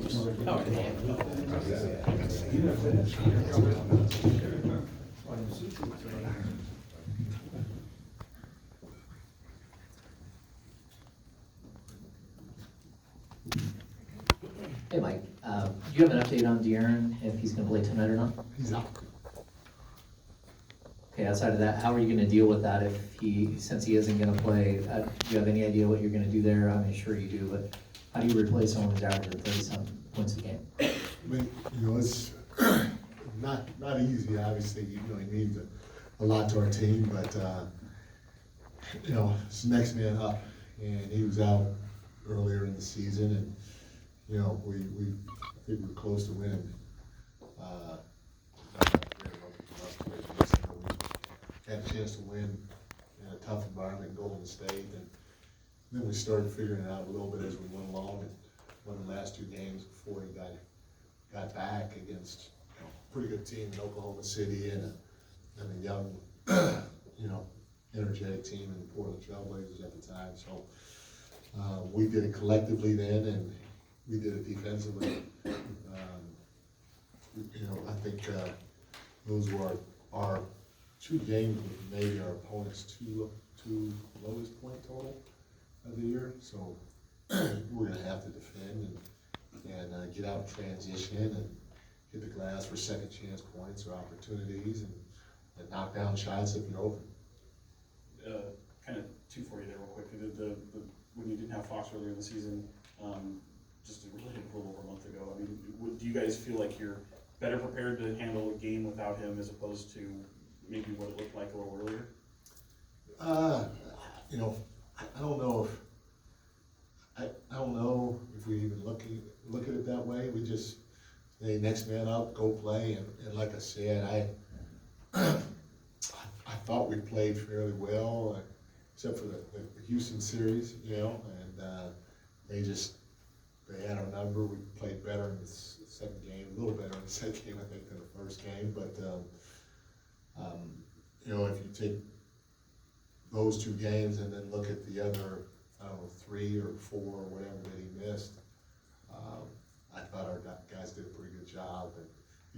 Hey, Mike, do you have an update on De'Aaron, if he's gonna play tonight or not? He's out. Okay, outside of that, how are you gonna deal with that since he isn't gonna play? Do you have any idea what you're gonna do there? I'm sure you do, but how do you replace someone who's averaging 30-something points a game? I mean, it's not easy, obviously, he means a lot to our team, but, it's the next man up, and he was out earlier in the season, and, I think we're close to winning. We had a chance to win in a tough environment in Golden State, and then we started figuring it out a little bit as we went along, and won the last 2 games before he got back against a pretty good team in Oklahoma City and a young, energetic team in the Portland Trailblazers at the time. So we did it collectively then, and we did it defensively. I think those were our 2 games with maybe our opponent's two lowest point total of the year. So we're gonna have to defend and get out of transition and hit the glass for second chance points or opportunities and knock down shots if you're open. Kind of 2 for you there real quick. When you didn't have Fox earlier in the season, just really a little over a month ago, I mean, do you guys feel like you're better prepared to handle a game without him as opposed to maybe what it looked like a little earlier? I don't know if we even look at it that way. We just say next man up, go play, and like I said, I thought we played fairly well, except for the Houston series, and they had our number. We played better in the second game, a little better in the second game, I think, than the first game. But if you take those 2 games and then look at the other, 3 or 4 or whatever that he missed, I thought our guys did a pretty good job. And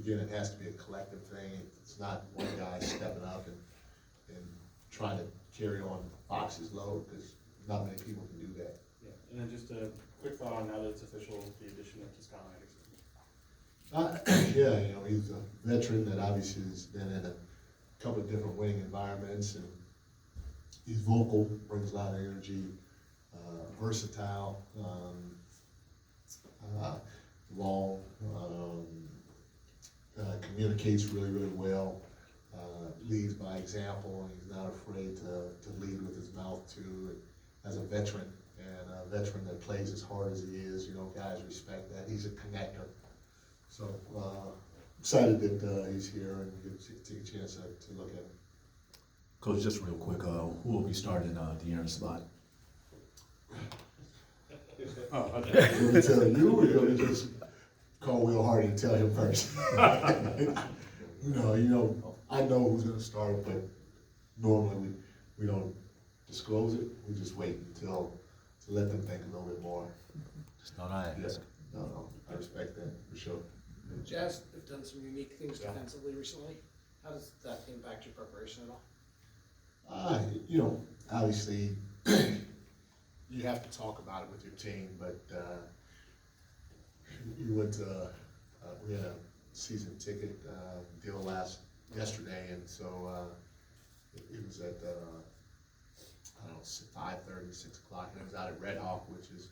again, it has to be a collective thing. It's not one guy stepping up and trying to carry on Fox's load, because not many people can do that. Yeah, and then just a quick thought on now that it's official, the addition of Toscano Anderson. He's a veteran that obviously has been in a couple of different winning environments, and he's vocal, brings a lot of energy, versatile, long, communicates really, really well, leads by example, and he's not afraid to lead with his mouth too. As a veteran, and a veteran that plays as hard as he is, guys respect that. He's a connector. So excited that he's here and take a chance to look at him. Coach, just real quick, who will be starting De'Aaron's spot? You want me to tell you, or you want me to just call Will Hardy and tell him first? I know who's going to start, but normally we don't disclose it. We just wait to let them think a little bit more. Just thought I asked. No, I respect that for sure. Jazz have done some unique things defensively recently. How does that impact your preparation at all? Obviously, you have to talk about it with your team, but we had a season ticket deal yesterday, and so it was at 5:30, 6 o'clock, and it was out at Red Hawk, which is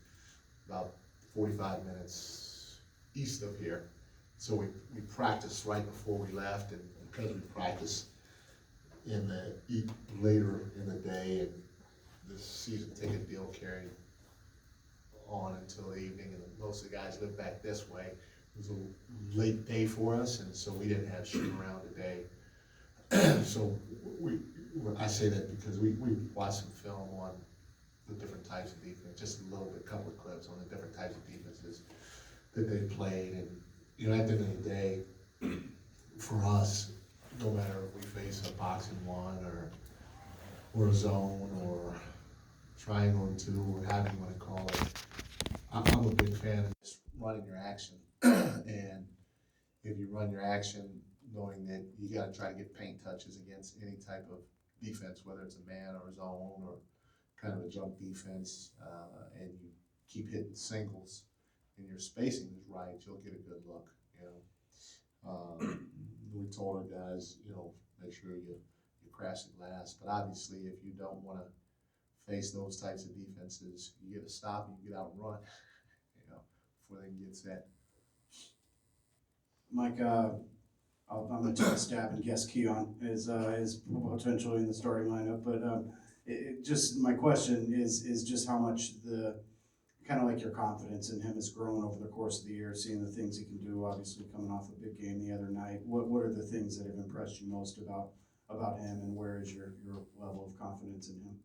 about 45 minutes east of here. So we practiced right before we left, and because we practiced later in the day, and the season ticket deal carried on until the evening, and most of the guys live back this way. It was a late day for us, and so we didn't have shoot around today. So I say that because we watched some film on the different types of defense, just a little bit, couple of clips on the different types of defenses that they played, and at the end of the day, for us, no matter if we face a boxing 1 or a zone or triangle 2 or however you want to call it, I'm a big fan of just running your action. And if you run your action knowing that you gotta try to get paint touches against any type of defense, whether it's a man or a zone or kind of a jump defense, and you keep hitting singles and your spacing is right, you'll get a good look, you know. We told our guys, you know, make sure you crash the glass, but obviously if you don't wanna face those types of defenses, you get to stop and you get out and run, you know, before they can get set. Mike, I'm gonna take a stab and guess Keon is potentially in the starting lineup, but just my question is just how much kind of like your confidence in him has grown over the course of the year, seeing the things he can do. Obviously, coming off a big game the other night, what are the things that have impressed you most about him, and where is your level of confidence in him?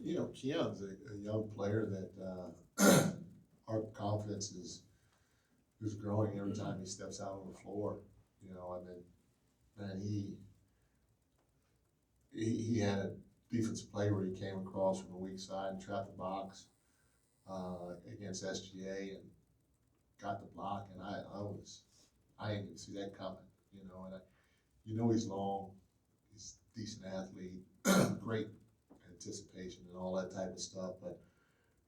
You know, Keon's a young player that our confidence is growing every time he steps out on the floor. You know, I mean, man, he had a defensive play where he came across from the weak side and trapped the box against SGA and got the block, and I didn't even see that coming. You know, and you know he's long, he's a decent athlete, great anticipation and all that type of stuff, but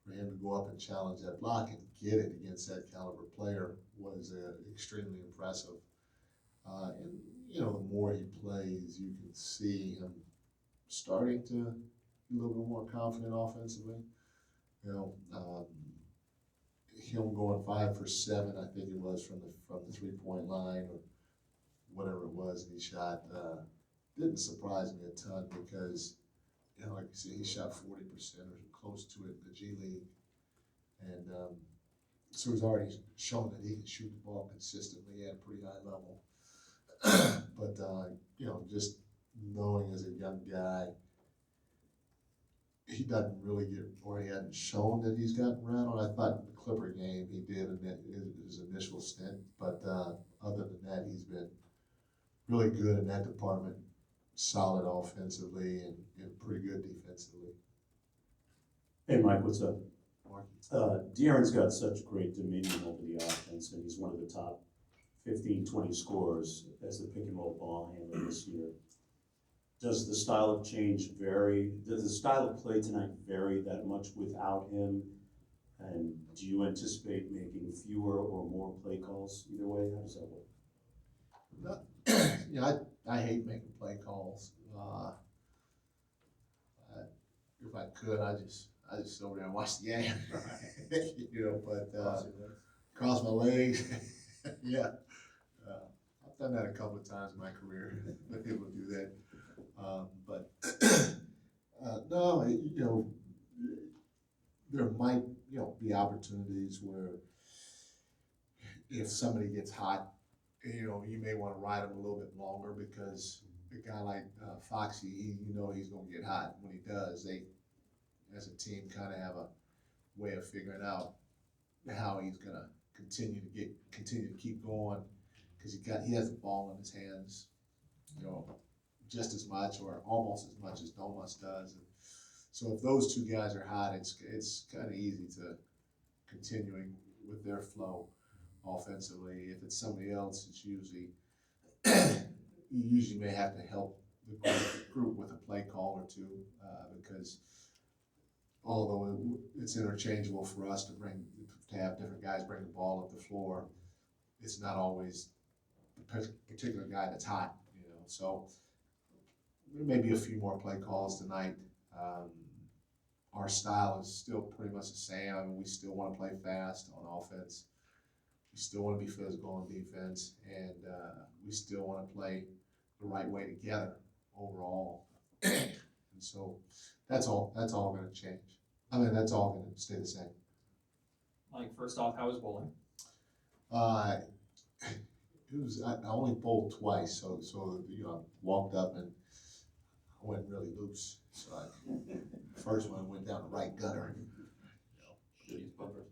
for him to go up and challenge that block and get it against that caliber player was extremely impressive. And, you know, the more he plays, you can see him starting to be a little bit more confident offensively. You know, him going 5 for 7, I think it was from the 3-point line or whatever it was that he shot, didn't surprise me a ton because, you know, like you said, he shot 40% or close to it in the G League. And so he's already shown that he can shoot the ball consistently at a pretty high level. But, you know, just knowing as a young guy, he doesn't really get, or he hadn't shown that he's gotten rattled. I thought in the Clipper game he did in his initial stint, but other than that, he's been really good in that department, solid offensively and pretty good defensively. Hey, Mike, what's up? Marky. De'Aaron's got such great dominion over the offense, and he's one of the top 15, 20 scorers as the pick and roll ball handler this year. Does the style of change vary? Does the style of play tonight vary that much without him? And do you anticipate making fewer or more play calls either way? How does that work? You know, I hate making play calls. If I could, I just sit over there and watch the game. You know, but cross my legs. Yeah, I've done that a couple of times in my career. Been able to do that, but no, you know, there might be opportunities where if somebody gets hot, you know, you may want to ride them a little bit longer because a guy like Foxy, you know he's going to get hot. When he does, they, as a team, kind of have a way of figuring out how he's going to continue to keep going because he has the ball in his hands, you know, just as much or almost as much as Domas does. And so if those two guys are hot, it's kind of easy to continuing with their flow offensively. If it's somebody else, it's usually you usually may have to help the group with a play call or two because although it's interchangeable for us to have different guys bring the ball up the floor, it's not always the particular guy that's hot, you know. So there may be a few more play calls tonight. Our style is still pretty much the same. I mean, we still want to play fast on offense. We still want to be physical on defense, and we still want to play the right way together overall. And so that's all going to change. I mean, that's all going to stay the same. Mike, first off, how was bowling? I only bowled twice, so you know, I walked up and I went really loose. So first one went down the right gutter. You know. Should use bumpers.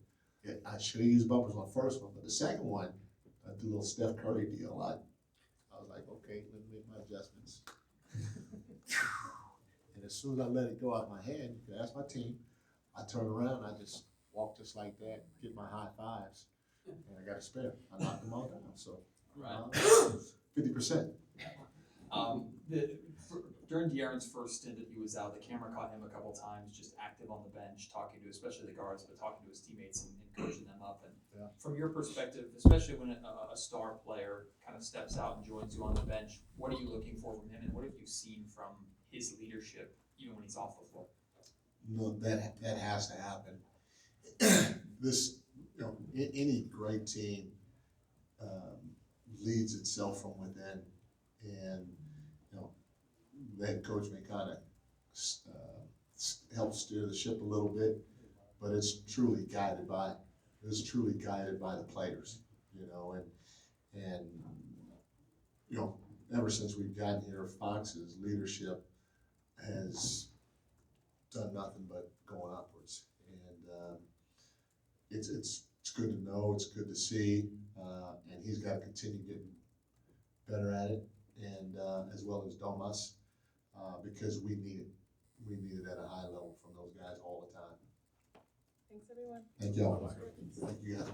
Yeah, I should have used bumpers on the first one, but the second one, I did a little Steph Curry deal. I was like, okay, let me make my adjustments. And as soon as I let it go out of my hand, you can ask my team, I turned around and I just walk just like that, get my high fives, and I got a spare. I knocked them all down, so. Right. 50%. During De'Aaron's first stint that he was out, the camera caught him a couple times, just active on the bench, talking to especially the guards, but talking to his teammates and coaching them up. And Yeah. from your perspective, especially when a star player kind of steps out and joins you on the bench, what are you looking for from him, and what have you seen from his leadership, even when he's off the floor? No, that has to happen. This, any great team leads itself from within, and the head coach may kind of help steer the ship a little bit, but it's truly guided by the players, and ever since we've gotten here, Fox's leadership has done nothing but going upwards, and it's good to know, it's good to see, and he's got to continue getting better at it, and as well as Domas, because we need it at a high level from those guys all the time. Thanks, everyone. Thank y'all. Thank you guys.